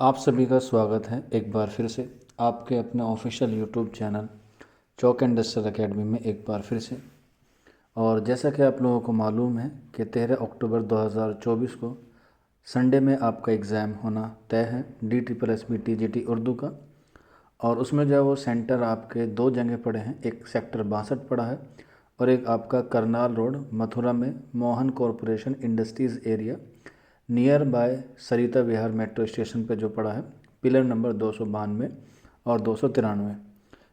आप सभी का स्वागत है एक बार फिर से आपके अपने ऑफिशियल यूट्यूब चैनल चौक इंडस्ट्रियल एकेडमी में एक बार फिर से। और जैसा कि आप लोगों को मालूम है कि 13 अक्टूबर 2024 को संडे में आपका एग्ज़ाम होना तय है DSSB TGT उर्दू का। और उसमें जो है वो सेंटर आपके दो जगह पड़े हैं, एक सेक्टर 62 पड़ा है और एक आपका करनाल रोड मथुरा में Mohan corporation industries area near by Sarita Vihar metro station पे जो पड़ा है, पिलर नंबर 292 और 293।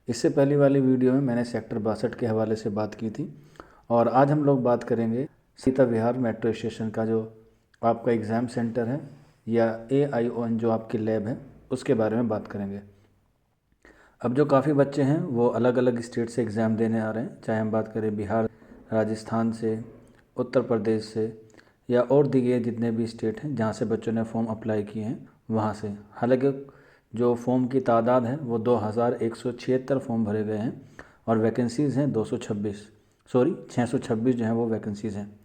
इससे पहली वाली वीडियो में मैंने सेक्टर 62 के हवाले से बात की थी और आज हम लोग बात करेंगे सरिता विहार मेट्रो स्टेशन का जो आपका एग्ज़ाम सेंटर है या AION जो आपकी लैब है उसके बारे में बात करेंगे। अब जो काफ़ी बच्चे हैं वो अलग अलग स्टेट से एग्ज़ाम देने आ रहे हैं, चाहे हम बात करें बिहार, राजस्थान से, उत्तर प्रदेश से या और दिगे जितने भी स्टेट हैं जहाँ से बच्चों ने फॉर्म अप्लाई किए हैं वहाँ से। हालांकि जो फॉर्म की तादाद है वो 2176 फॉर्म भरे गए हैं और वैकेंसीज़ हैं 626 जो हैं वो वैकेंसीज़ हैं।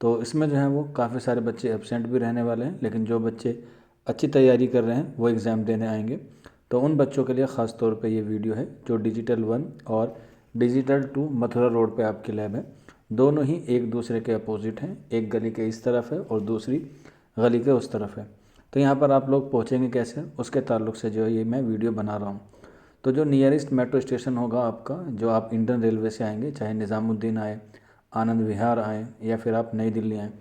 तो इसमें जो है वो काफ़ी सारे बच्चे एब्सेंट भी रहने वाले हैं, लेकिन जो बच्चे अच्छी तैयारी कर रहे हैं वो एग्ज़ाम देने आएंगे। तो उन बच्चों के लिए ख़ास तौर पे ये वीडियो है जो डिजिटल 1 और डिजिटल 2 मथुरा रोड पे आपकी लैब है। दोनों ही एक दूसरे के अपोजिट हैं, एक गली के इस तरफ है और दूसरी गली के उस तरफ है। तो यहाँ पर आप लोग पहुँचेंगे कैसे, उसके ताल्लुक़ से जो है ये मैं वीडियो बना रहा हूँ। तो जो नियरेस्ट मेट्रो स्टेशन होगा आपका, जो आप इंडियन रेलवे से आएंगे, चाहे निज़ामुद्दीन आए, आनंद विहार आए या फिर आप नई दिल्ली आएँ,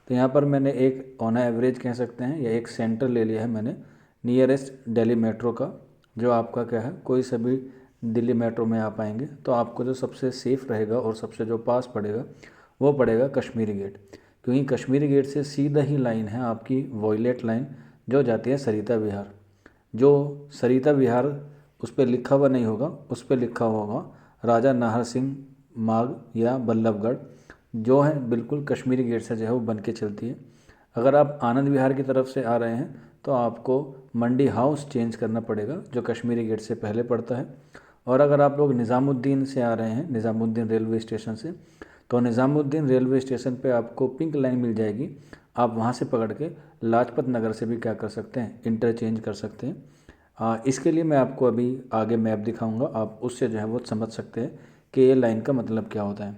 तो यहाँ पर मैंने एक ऑन एवरेज कह सकते हैं या एक सेंटर ले लिया है मैंने नियरेस्ट दिल्ली मेट्रो का। जो आपका क्या है, कोई से भी दिल्ली मेट्रो में आप आएंगे तो आपको जो सबसे सेफ़ रहेगा और सबसे जो पास पड़ेगा वो पड़ेगा कश्मीरी गेट, क्योंकि कश्मीरी गेट से सीधा ही लाइन है आपकी वॉयलेट लाइन जो जाती है सरिता विहार। जो सरिता विहार उस पर लिखा हुआ नहीं होगा, उस पर लिखा हुआ होगा राजा नाहर सिंह मार्ग या बल्लभगढ़, जो है बिल्कुल कश्मीरी गेट से जो है वो बन के चलती है। अगर आप आनंद विहार की तरफ से आ रहे हैं तो आपको मंडी हाउस चेंज करना पड़ेगा जो कश्मीरी गेट से पहले पड़ता है। और अगर आप लोग निज़ामुद्दीन से आ रहे हैं, निज़ामुद्दीन रेलवे स्टेशन से, तो निज़ामुद्दीन रेलवे स्टेशन पे आपको पिंक लाइन मिल जाएगी। आप वहाँ से पकड़ के लाजपत नगर से भी क्या कर सकते हैं, इंटरचेंज कर सकते हैं। इसके लिए मैं आपको अभी आगे मैप दिखाऊंगा, आप उससे जो है वो समझ सकते हैं कि ये लाइन का मतलब क्या होता है।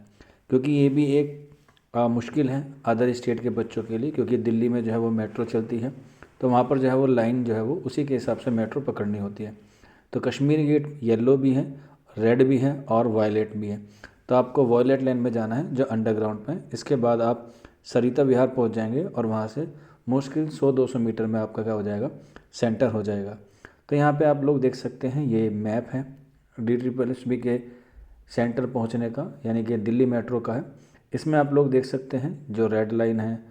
क्योंकि ये भी एक मुश्किल है अदर स्टेट के बच्चों के लिए, क्योंकि दिल्ली में जो है वो मेट्रो चलती है तो वहाँ पर जो है वो लाइन जो है वो उसी के हिसाब से मेट्रो पकड़नी होती है। तो कश्मीरी गेट येलो भी है, रेड भी है और वायलेट भी है। तो आपको वायलेट लाइन में जाना है जो अंडरग्राउंड पे है। इसके बाद आप सरिता विहार पहुँच जाएंगे और वहाँ से मुश्किल 100-200 मीटर में आपका क्या हो जाएगा, सेंटर हो जाएगा। तो यहाँ पे आप लोग देख सकते हैं ये मैप है DSSB के सेंटर पहुँचने का, यानी कि दिल्ली मेट्रो का है। इसमें आप लोग देख सकते हैं जो रेड लाइन है,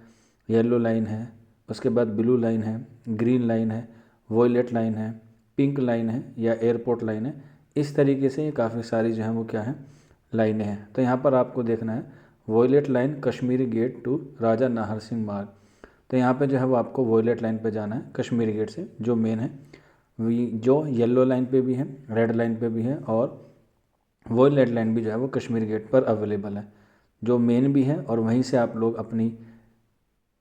येलो लाइन है, उसके बाद ब्लू लाइन है, ग्रीन लाइन है, वॉयलेट लाइन है, पिंक लाइन है या एयरपोर्ट लाइन है। इस तरीके से ये काफ़ी सारी जो है वो क्या है, लाइनें हैं। तो यहाँ पर आपको देखना है violet line Kashmiri Gate to Raja Nahar Singh Marg. तो यहाँ पे जो है वो आपको वॉयलेट लाइन पे जाना है कश्मीरी गेट से, जो मेन है। जो येलो लाइन पे भी है, रेड लाइन पे भी है और वॉयलेट लाइन भी जो है वो कश्मीरी गेट पर अवेलेबल है, जो मेन भी है। और वहीं से आप लोग अपनी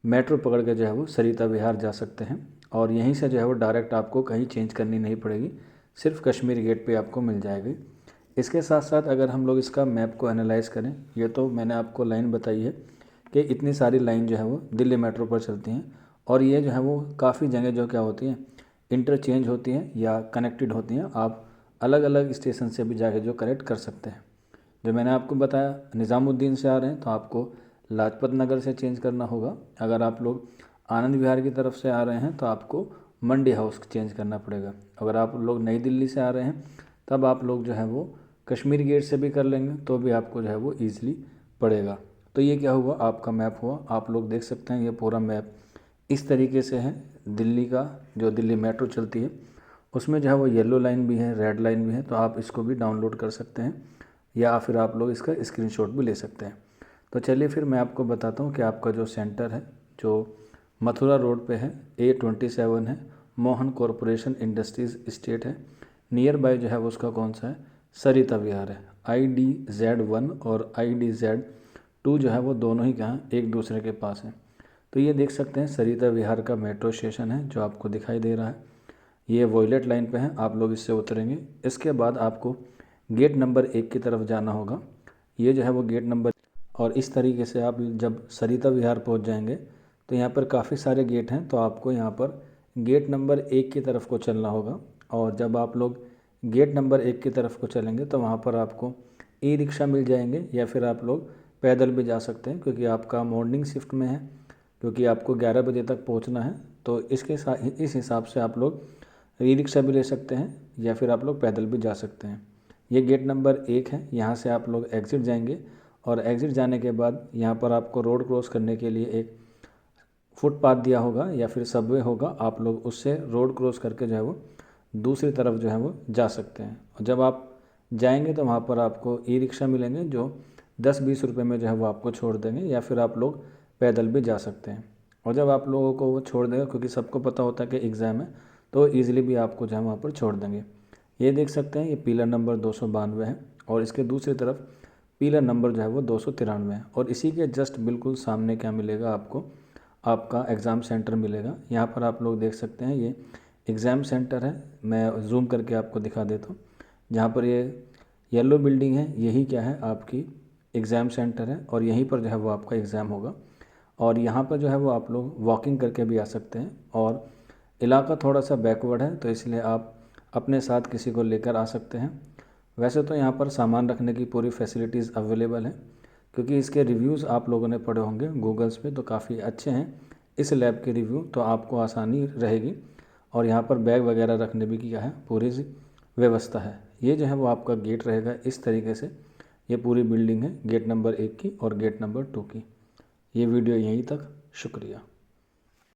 मेट्रो पकड़ के जो है वो सरिता विहार जा सकते हैं और यहीं से जो है वो डायरेक्ट आपको कहीं चेंज करनी नहीं पड़ेगी, सिर्फ कश्मीरी गेट पे आपको मिल जाएगी। इसके साथ साथ अगर हम लोग इसका मैप को एनालाइज करें, ये तो मैंने आपको लाइन बताई है कि इतनी सारी लाइन जो है वो दिल्ली मेट्रो पर चलती हैं और ये जो है वो काफ़ी जगह जो क्या होती हैं, इंटरचेंज होती हैं या कनेक्टेड होती हैं। आप अलग अलग स्टेशन से भी जाके जो कनेक्ट कर सकते हैं। जो मैंने आपको बताया, निज़ामुद्दीन से आ रहे हैं तो आपको लाजपत नगर से चेंज करना होगा। अगर आप लोग आनंद विहार की तरफ से आ रहे हैं तो आपको मंडी हाउस चेंज करना पड़ेगा। अगर आप लोग नई दिल्ली से आ रहे हैं तब आप लोग जो है वो कश्मीरी गेट से भी कर लेंगे तो भी आपको जो है वो ईज़िली पड़ेगा। तो ये क्या हुआ, आपका मैप हुआ। आप लोग देख सकते हैं ये पूरा मैप इस तरीके से है दिल्ली का। जो दिल्ली मेट्रो चलती है उसमें जो है वो येलो लाइन भी है, रेड लाइन भी है, तो आप इसको भी डाउनलोड कर सकते हैं या फिर आप लोग इसका स्क्रीनशॉट भी ले सकते हैं। तो चलिए फिर मैं आपको बताता हूँ कि आपका जो सेंटर है जो मथुरा रोड पे है, A27 है, मोहन कॉरपोरेशन इंडस्ट्रीज़ इस्टेट है। नियर बाय जो है वो उसका कौन सा है, सरिता विहार है। IDZ1 और IDZ2 जो है वो दोनों ही कहाँ, एक दूसरे के पास हैं। तो ये देख सकते हैं सरिता विहार का मेट्रो स्टेशन है जो आपको दिखाई दे रहा है। ये वॉयलेट लाइन पे है, आप लोग इससे उतरेंगे। इसके बाद आपको गेट नंबर 1 की तरफ जाना होगा। ये जो है वो गेट नंबर, और इस तरीके से आप जब सरिता विहार पहुंच जाएंगे तो यहाँ पर काफ़ी सारे गेट हैं, तो आपको यहाँ पर गेट नंबर 1 की तरफ को चलना होगा। और जब आप लोग गेट नंबर 1 की तरफ को चलेंगे तो वहाँ पर आपको ई रिक्शा मिल जाएंगे, या फिर आप लोग पैदल भी जा सकते हैं, क्योंकि आपका मॉर्निंग शिफ्ट में है, क्योंकि आपको 11 बजे तक पहुँचना है। तो इस हिसाब से आप लोग ई रिक्शा भी ले सकते हैं, या फिर आप लोग पैदल भी जा सकते हैं। ये गेट नंबर 1 है, यहाँ से आप लोग एग्ज़िट जाएंगे, और एग्ज़िट जाने के बाद यहाँ पर आपको रोड क्रॉस करने के लिए एक फुटपाथ दिया होगा या फिर सबवे होगा, आप लोग उससे रोड क्रॉस करके जो है वो दूसरी तरफ जो है वो जा सकते हैं। और जब आप जाएंगे तो वहाँ पर आपको ई रिक्शा मिलेंगे जो 10-20 रुपये में जो है वो आपको छोड़ देंगे, या फिर आप लोग पैदल भी जा सकते हैं। और जब आप लोगों को वो छोड़ देगा, क्योंकि सबको पता होता है कि एग्ज़ाम है, तो ईज़िली भी आपको जो है वहाँ पर छोड़ देंगे। ये देख सकते हैं, ये पिलर नंबर 292 है, और इसके दूसरी तरफ पिलर नंबर जो है वो 293 है। और इसी के जस्ट बिल्कुल सामने क्या मिलेगा आपको, आपका एग्ज़ाम सेंटर मिलेगा। यहाँ पर आप लोग देख सकते हैं, ये एग्ज़ाम सेंटर है। मैं जूम करके आपको दिखा देता हूँ। जहाँ पर ये येलो बिल्डिंग है, यही क्या है, आपकी एग्ज़ाम सेंटर है, और यहीं पर जो है वो आपका एग्ज़ाम होगा। और यहाँ पर जो है वो आप लोग वॉकिंग करके भी आ सकते हैं, और इलाका थोड़ा सा बैकवर्ड है, तो इसलिए आप अपने साथ किसी को लेकर आ सकते हैं। वैसे तो यहाँ पर सामान रखने की पूरी फैसिलिटीज़ अवेलेबल है, क्योंकि इसके रिव्यूज़ आप लोगों ने पढ़े होंगे गूगल्स पे, तो काफ़ी अच्छे हैं इस लैब के रिव्यू, तो आपको आसानी रहेगी। और यहाँ पर बैग वगैरह रखने भी क्या है, पूरी व्यवस्था है। ये जो है वो आपका गेट रहेगा इस तरीके से। ये पूरी बिल्डिंग है गेट नंबर 1 की और गेट नंबर 2 की। ये वीडियो यहीं तक, शुक्रिया।